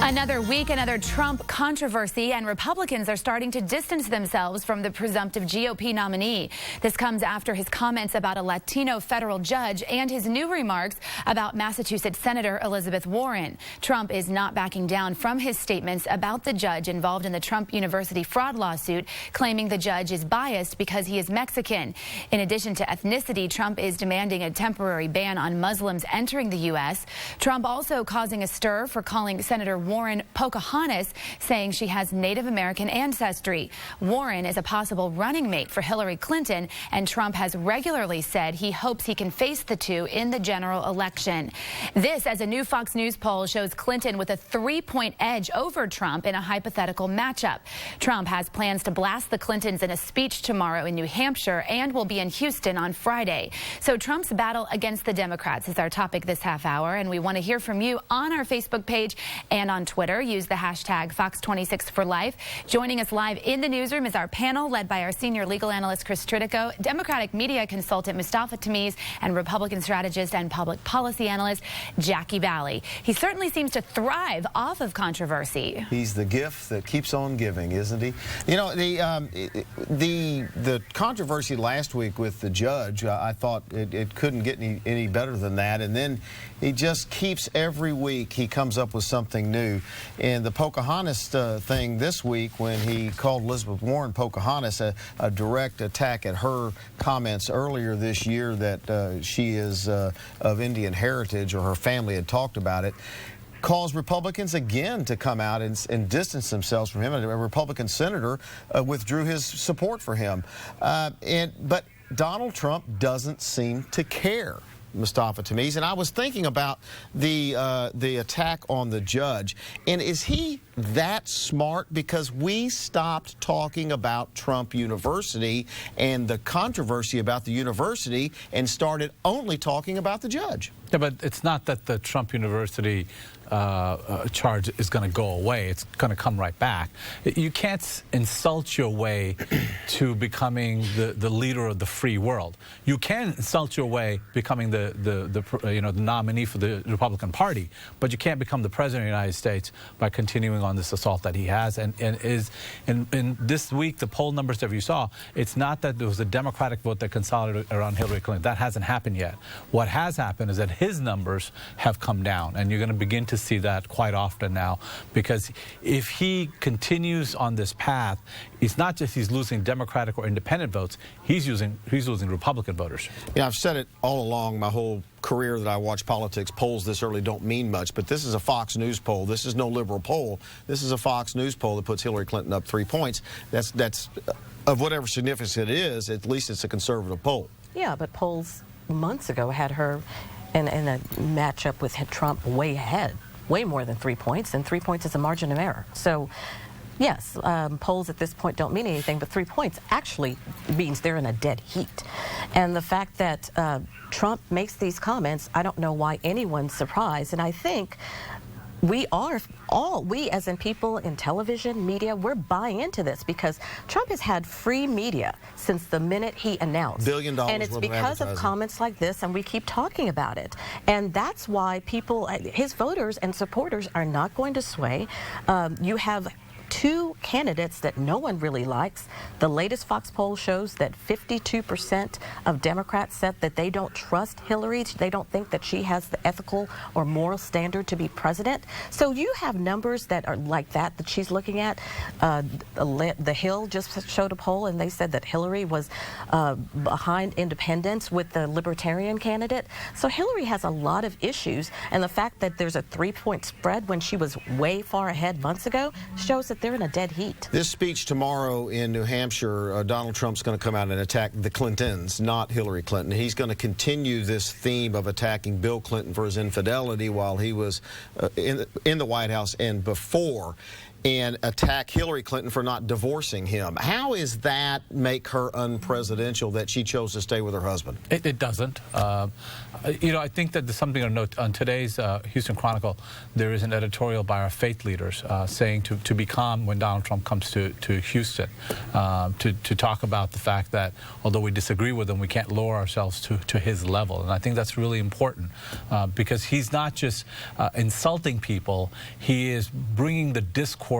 Another week, another Trump controversy, and Republicans are starting to distance themselves from the presumptive GOP nominee. This comes after his comments about a Latino federal judge and his new remarks about Massachusetts Senator Elizabeth Warren. Trump is not backing down from his statements about the judge involved in the Trump University fraud lawsuit, claiming the judge is biased because he is Mexican. In addition to ethnicity, Trump is demanding a temporary ban on Muslims entering the U.S. Trump also causing a stir for calling Senator Warren Pocahontas, saying she has Native American ancestry. Warren is a possible running mate for Hillary Clinton, and Trump has regularly said he hopes he can face the two in the general election. This, as a new Fox News poll shows Clinton with a 3-point edge over Trump in a hypothetical matchup. Trump has plans to blast the Clintons in a speech tomorrow in New Hampshire and will be in Houston on Friday. So Trump's battle against the Democrats is our topic this half hour, and we want to hear from you on our Facebook page and on Twitter. Use the hashtag Fox26forlife. Joining us live in the newsroom is our panel led by our senior legal analyst Chris Tritico, Democratic media consultant Mustafa Tamiz, and Republican strategist and public policy analyst Jackie Bally. He certainly seems to thrive off of controversy. He's the gift that keeps on giving, isn't he? You know, the controversy last week with the judge, I thought it couldn't get any better than that, and then he just keeps every week he comes up with something new. And the Pocahontas thing this week, when he called Elizabeth Warren Pocahontas, a direct attack at her comments earlier this year that she is of Indian heritage, or her family had talked about it, caused Republicans again to come out and distance themselves from him. A Republican senator withdrew his support for him. But Donald Trump doesn't seem to care, Mustafa Tamiz. And I was thinking about the attack on the judge. And is he that smart? Because we stopped talking about Trump University and the controversy about the university and started only talking about the judge. Yeah, but it's not that the Trump University charge is going to go away. It's going to come right back. You can't insult your way to becoming the leader of the free world. You can insult your way becoming the nominee for the Republican Party, but you can't become the president of the United States by continuing on this assault that he has. And this week, the poll numbers that you saw, it's not that there was a Democratic vote that consolidated around Hillary Clinton. That hasn't happened yet. What has happened is that his numbers have come down, and you're going to begin to see that quite often now, because if he continues on this path, it's not just he's losing Democratic or independent votes, he's losing Republican voters. Yeah, I've said it all along my whole career that I watch politics. Polls this early don't mean much, but this is a Fox News poll. This is no liberal poll. This is a Fox News poll that puts Hillary Clinton up 3 points. That's of whatever significance it is, at least it's a conservative poll. Yeah, but polls months ago had her in a matchup with Trump way ahead, way more than 3 points, and 3 points is a margin of error. So, yes, polls at this point don't mean anything, but 3 points actually means they're in a dead heat. And the fact that Trump makes these comments, I don't know why anyone's surprised, and I think we as in people in television, media, we're buying into this because Trump has had free media since the minute he announced. $1 billion. And it's because of comments like this, and we keep talking about it. And that's why people, his voters and supporters, are not going to sway. You have two candidates that no one really likes. The latest Fox poll shows that 52% of Democrats said that they don't trust Hillary. They don't think that she has the ethical or moral standard to be president. So you have numbers that are like that she's looking at. The Hill just showed a poll, and they said that Hillary was behind independents with the Libertarian candidate. So Hillary has a lot of issues, and the fact that there's a 3-point spread when she was way far ahead months ago shows that they're in a dead heat. This speech tomorrow in New Hampshire, Donald Trump's going to come out and attack the Clintons, not Hillary Clinton. He's going to continue this theme of attacking Bill Clinton for his infidelity while he was in the White House and before. and attack Hillary Clinton for not divorcing him. How is that make her unpresidential that she chose to stay with her husband? It doesn't. You know, I think that there's something to note. On today's Houston Chronicle, there is an editorial by our faith leaders saying to be calm when Donald Trump comes to Houston, to talk about the fact that although we disagree with him, we can't lower ourselves to his level. And I think that's really important because he's not just insulting people, he is bringing the discourse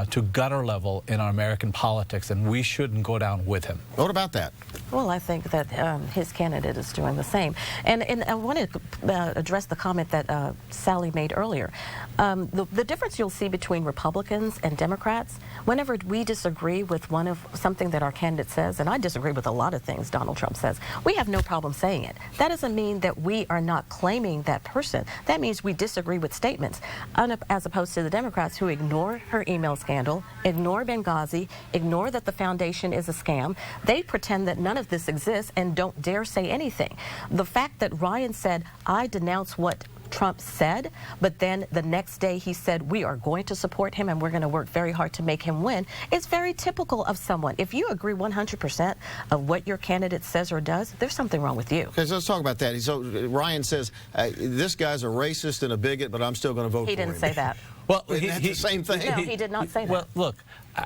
to gutter level in our American politics, and we shouldn't go down with him. What about that? Well, I think that his candidate is doing the same. And I want to address the comment that Sally made earlier. The difference you'll see between Republicans and Democrats, whenever we disagree with something that our candidate says, and I disagree with a lot of things Donald Trump says, we have no problem saying it. That doesn't mean that we are not claiming that person. That means we disagree with statements, as opposed to the Democrats who ignore her email scandal, ignore Benghazi, ignore that the foundation is a scam. They pretend that none of this exists and don't dare say anything. The fact that Ryan said, I denounce what Trump said, but then the next day he said we are going to support him and we're going to work very hard to make him win, is very typical of someone. If you agree 100% of what your candidate says or does, there's something wrong with you. Okay, so let's talk about that. So Ryan says, this guy's a racist and a bigot, but I'm still going to vote for him. He didn't say that. Well, that's the same thing. No, he did not say that. Well, look,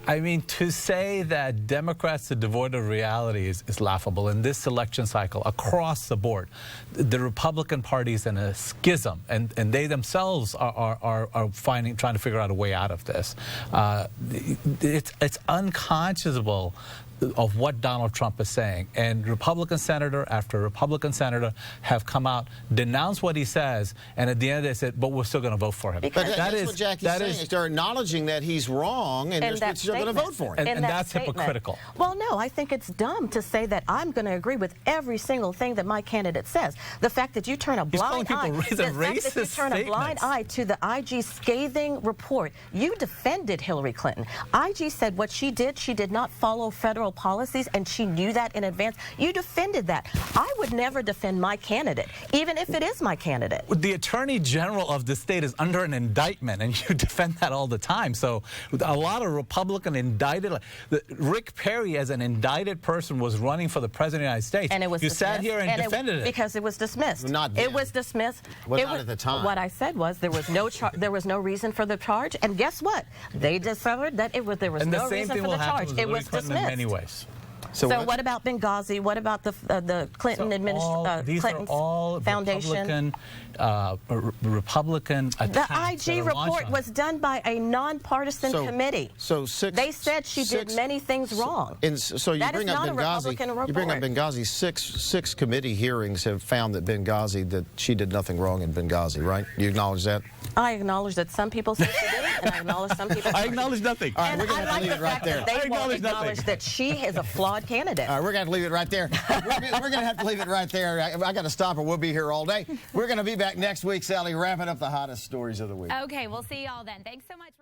I mean, to say that Democrats are devoid of reality is laughable. In this election cycle, across the board, the Republican Party is in a schism, and they themselves are trying to figure out a way out of this. It's unconscionable of what Donald Trump is saying. And Republican senator after Republican senator have come out, denounced what he says, and at the end they said, but we're still going to vote for him. But that's what Jackie's saying. They're acknowledging that he's wrong, and they're still going to vote for him. And that's hypocritical. Well, no, I think it's dumb to say that I'm going to agree with every single thing that my candidate says. The fact that you turn a blind eye, to the IG scathing report, you defended Hillary Clinton. IG said what she did not follow federal policies, and she knew that in advance. You defended that. I would never defend my candidate, even if it is my candidate. The Attorney General of the state is under an indictment, and you defend that all the time. So a lot of Republican indicted, Rick Perry as an indicted person was running for the President of the United States. And it was you dismissed. Sat here and defended it. Because it was dismissed. Not then. It was dismissed. Well, not at the time. What I said was there was no reason for the charge, and guess what? They discovered that there was no reason for the charge. It was dismissed. In many ways. So what about Benghazi? What about the Clinton administration? These are all foundation? Republican attacks. The IG report was done by a nonpartisan committee. They said she did many things wrong. So you bring up Benghazi. You bring up Benghazi. Six committee hearings have found that that she did nothing wrong in Benghazi, right? You acknowledge that? I acknowledge that some people say she did, and I acknowledge some people. I acknowledge nothing. All right, we're going to leave it right there. They won't acknowledge that she is a flawed candidate. All right, we're going to leave it right there. We're going to have to leave it right there. I got to stop or we'll be here all day. We're going to be back next week, Sally, wrapping up the hottest stories of the week. Okay, we'll see y'all then. Thanks so much.